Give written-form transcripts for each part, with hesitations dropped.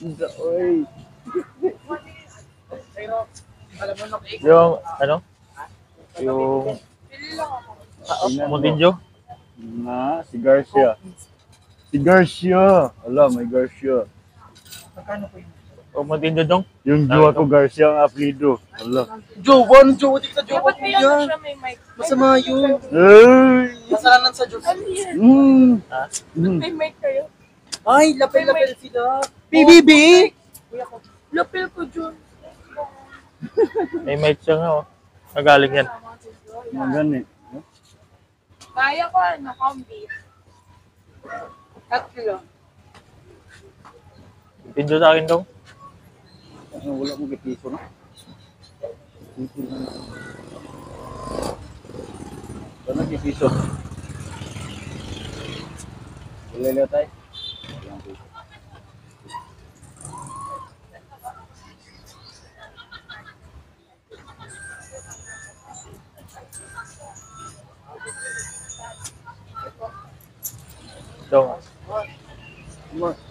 Oy. Yung, ano? Yung, Montinjo? Na, si Garcia. Si Garcia. Ala, may Garcia. O Montinjo dong? Yung jowa ko Garcia ang apelido. Ala. Jowan, Jowa, di ka Jowa Dapat may ano kuya. siya, may mic. Masama yun. Ay! Kasalanan sa Diyos. May mic kayo. Ay, lapel-lapel sila. PBB! Lapil ko, Jun. May mic siya nga, oh. Nagaling yan. Magani. Kaya ko, ano, combi. Tatlo. Montinjo sa akin dong. Wala mo piso na. Wala piso. Wala tayo. Dong.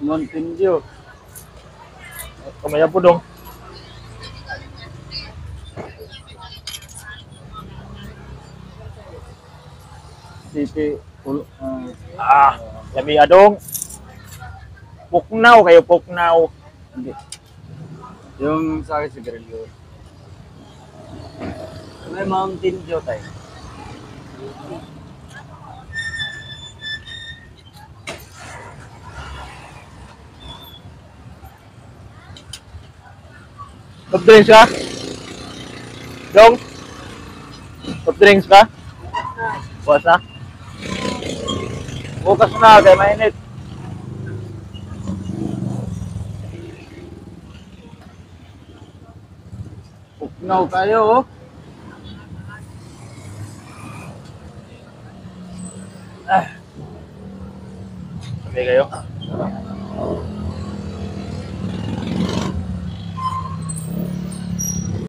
Montenegro. Kamaya po dong. City. Labi adong. Puknaw kayo, puknaw. Hindi. Yung sa akin sigarilyo. May Mountain Dew tayo. Soft drinks ka? Dong? Soft drinks ka? Bukas na? Bukas na, kaya mainit. Puknaw kayo, oh. Sabi kayo?